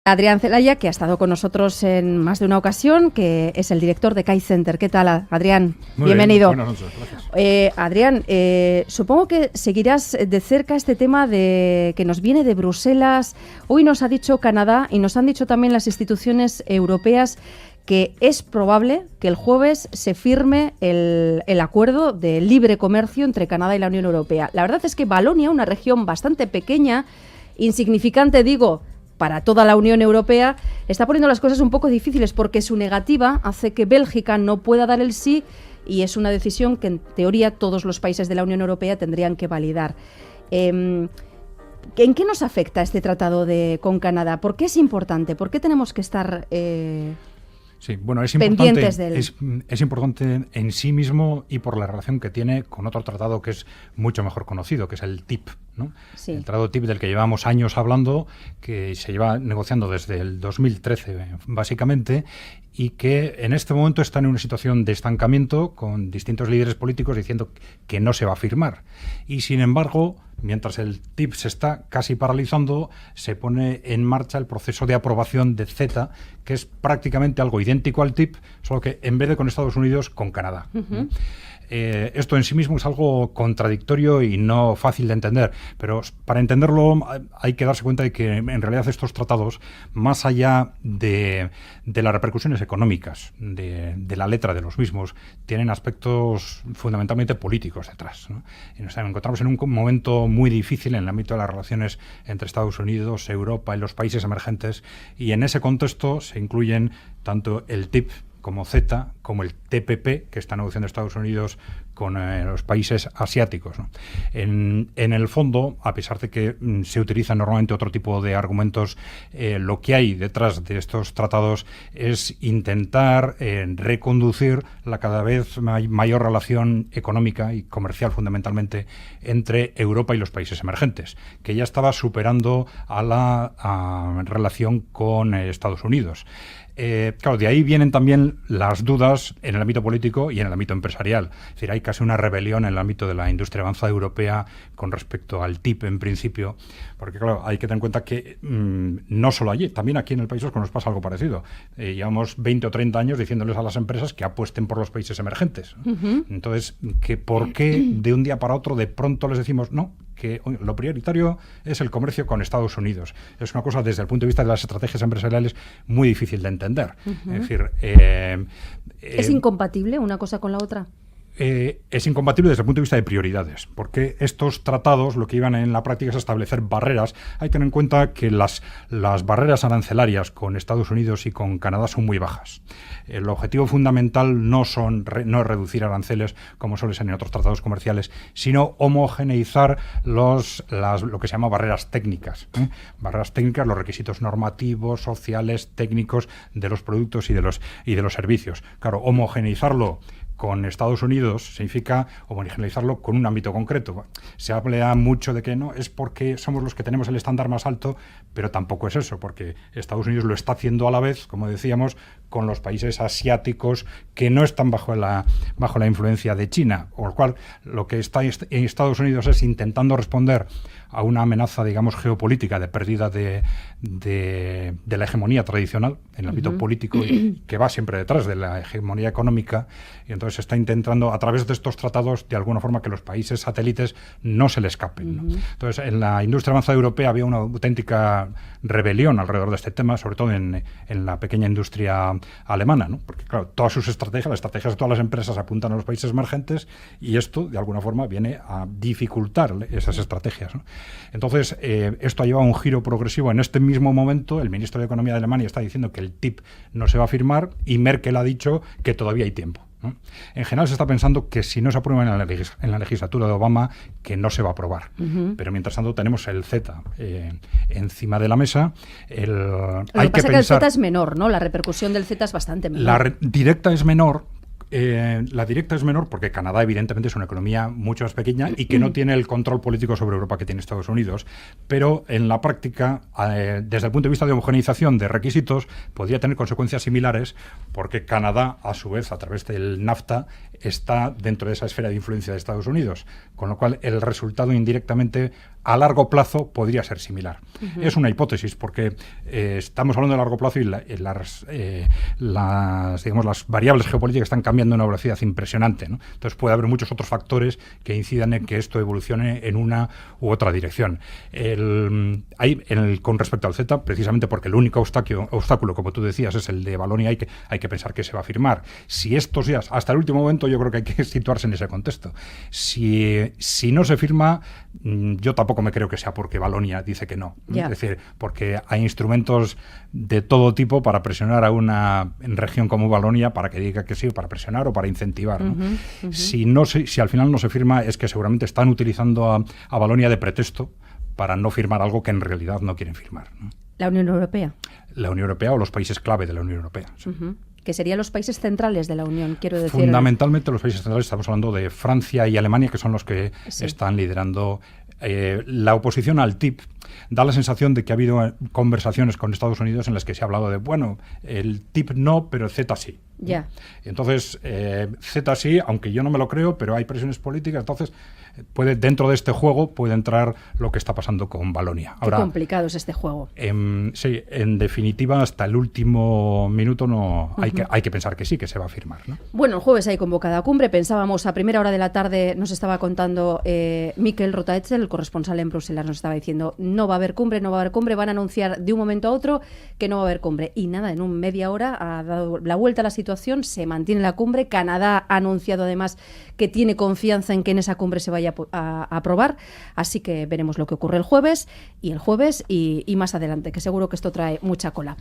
Adrián Celaya, que ha estado con nosotros en más de una ocasión, que es el director de CAI Center. ¿Qué tal, Adrián? Muy Bienvenido. Bien, buenas noches, gracias. Adrián, supongo que seguirás de cerca este tema que nos viene de Bruselas. Hoy nos ha dicho Canadá y nos han dicho también las instituciones europeas que es probable que el jueves se firme el acuerdo de libre comercio entre Canadá y la Unión Europea. La verdad es que Valonia, una región bastante pequeña, insignificante, digo, para toda la Unión Europea, está poniendo las cosas un poco difíciles porque su negativa hace que Bélgica no pueda dar el sí y es una decisión que en teoría todos los países de la Unión Europea tendrían que validar. ¿En qué nos afecta este tratado con Canadá? ¿Por qué es importante? ¿Por qué tenemos que estar Sí, bueno, pendientes de él? Es importante en sí mismo y por la relación que tiene con otro tratado que es mucho mejor conocido, que es el TIP, ¿no? Sí. El tratado TIP del que llevamos años hablando, que se lleva negociando desde el 2013 básicamente, y que en este momento está en una situación de estancamiento con distintos líderes políticos diciendo que no se va a firmar. Y sin embargo, mientras el TIP se está casi paralizando, se pone en marcha el proceso de aprobación de CETA, que es prácticamente algo idéntico al TIP, solo que en vez de con Estados Unidos, con Canadá. Uh-huh. Esto en sí mismo es algo contradictorio y no fácil de entender, pero para entenderlo hay que darse cuenta de que en realidad estos tratados, más allá de las repercusiones económicas, de la letra de los mismos, tienen aspectos fundamentalmente políticos detrás, ¿no? Y nos encontramos en un momento muy difícil en el ámbito de las relaciones entre Estados Unidos, Europa y los países emergentes, y en ese contexto se incluyen tanto el TIP como CETA, como el TPP, que está negociando Estados Unidos con los países asiáticos, ¿no? En el fondo, a pesar de que se utilizan normalmente otro tipo de argumentos, lo que hay detrás de estos tratados es intentar reconducir la cada vez mayor relación económica y comercial, fundamentalmente, entre Europa y los países emergentes, que ya estaba superando a la relación con Estados Unidos. Claro, de ahí vienen también las dudas en el ámbito político y en el ámbito empresarial. Es decir, hay casi una rebelión en el ámbito de la industria avanzada europea con respecto al TIP en principio, porque claro, hay que tener en cuenta que no solo allí, también aquí en el País Vasco nos pasa algo parecido. Llevamos 20 o 30 años diciéndoles a las empresas que apuesten por los países emergentes. Uh-huh. Entonces, ¿por qué de un día para otro de pronto les decimos no? Que lo prioritario es el comercio con Estados Unidos. Es una cosa, desde el punto de vista de las estrategias empresariales, muy difícil de entender. Uh-huh. Es decir, ¿es incompatible una cosa con la otra? Es incompatible desde el punto de vista de prioridades, porque estos tratados lo que iban en la práctica es establecer barreras. Hay que tener en cuenta que las barreras arancelarias con Estados Unidos y con Canadá son muy bajas. El objetivo fundamental no es reducir aranceles, como suele ser en otros tratados comerciales, sino homogeneizar lo que se llama barreras técnicas. Barreras técnicas, los requisitos normativos, sociales, técnicos de los productos y de los servicios. Claro, homogeneizarlo con Estados Unidos significa homogeneizarlo con un ámbito concreto. Se habla mucho de que no es porque somos los que tenemos el estándar más alto, pero tampoco es eso, porque Estados Unidos lo está haciendo a la vez, como decíamos, con los países asiáticos que no están bajo la influencia de China, con lo cual lo que está en Estados Unidos es intentando responder a una amenaza, digamos, geopolítica de pérdida de la hegemonía tradicional en el ámbito uh-huh. político, que va siempre detrás de la hegemonía económica, y entonces está intentando, a través de estos tratados, de alguna forma que los países satélites no se le escapen, uh-huh. ¿no? Entonces, en la industria avanzada europea había una auténtica rebelión alrededor de este tema, sobre todo en la pequeña industria alemana, ¿no? Porque, claro, todas sus estrategias, las estrategias de todas las empresas apuntan a los países emergentes y esto, de alguna forma, viene a dificultar esas estrategias, ¿no? Entonces, esto ha llevado a un giro progresivo. En este mismo momento, el ministro de Economía de Alemania está diciendo que el TIP no se va a firmar y Merkel ha dicho que todavía hay tiempo, ¿no? En general se está pensando que si no se aprueba en la legislatura de Obama, que no se va a aprobar. Uh-huh. Pero mientras tanto tenemos el CETA encima de la mesa. Lo que pasa es que el CETA es menor, ¿no? La repercusión del CETA es bastante menor. La directa es menor. La directa es menor porque Canadá evidentemente es una economía mucho más pequeña y que no tiene el control político sobre Europa que tiene Estados Unidos, pero en la práctica, desde el punto de vista de homogeneización de requisitos, podría tener consecuencias similares porque Canadá, a su vez, a través del NAFTA, está dentro de esa esfera de influencia de Estados Unidos, con lo cual el resultado indirectamente a largo plazo podría ser similar. Es una hipótesis porque estamos hablando de largo plazo y las variables geopolíticas están cambiando a una velocidad impresionante, ¿no? Entonces puede haber muchos otros factores que incidan en que esto evolucione en una u otra dirección. Con respecto al CETA, precisamente porque el único obstáculo, como tú decías, es el de Valonia, hay que pensar que se va a firmar. Si estos días, hasta el último momento, yo creo que hay que situarse en ese contexto. Si no se firma, yo tampoco me creo que sea porque Valonia dice que no. Yeah. Es decir, porque hay instrumentos de todo tipo para presionar a una región como Valonia para que diga que sí, para presionar o para incentivar, ¿no? Si al final no se firma, es que seguramente están utilizando a Valonia de pretexto para no firmar algo que en realidad no quieren firmar, ¿no? ¿La Unión Europea? La Unión Europea o los países clave de la Unión Europea. Sí. Que serían los países centrales de la Unión, quiero decir. Fundamentalmente los países centrales, estamos hablando de Francia y Alemania, que son los que están liderando. La oposición al TIP da la sensación de que ha habido conversaciones con Estados Unidos en las que se ha hablado de, bueno, el TIP no, pero el CETA sí. Ya. Entonces, CETA sí, aunque yo no me lo creo, pero hay presiones políticas, entonces dentro de este juego puede entrar lo que está pasando con Valonia. Qué complicado es este juego. Sí, en definitiva, hasta el último minuto hay que pensar que sí, que se va a firmar, ¿no? Bueno, el jueves hay convocada cumbre. Pensábamos, a primera hora de la tarde nos estaba contando Mikel Rotaetzel, el corresponsal en Bruselas, nos estaba diciendo no va a haber cumbre, van a anunciar de un momento a otro que no va a haber cumbre. Y nada, en media hora ha dado la vuelta a la situación, se mantiene la cumbre. Canadá ha anunciado además que tiene confianza en que en esa cumbre se vaya a aprobar, así que veremos lo que ocurre el jueves y más adelante, que seguro que esto trae mucha cola.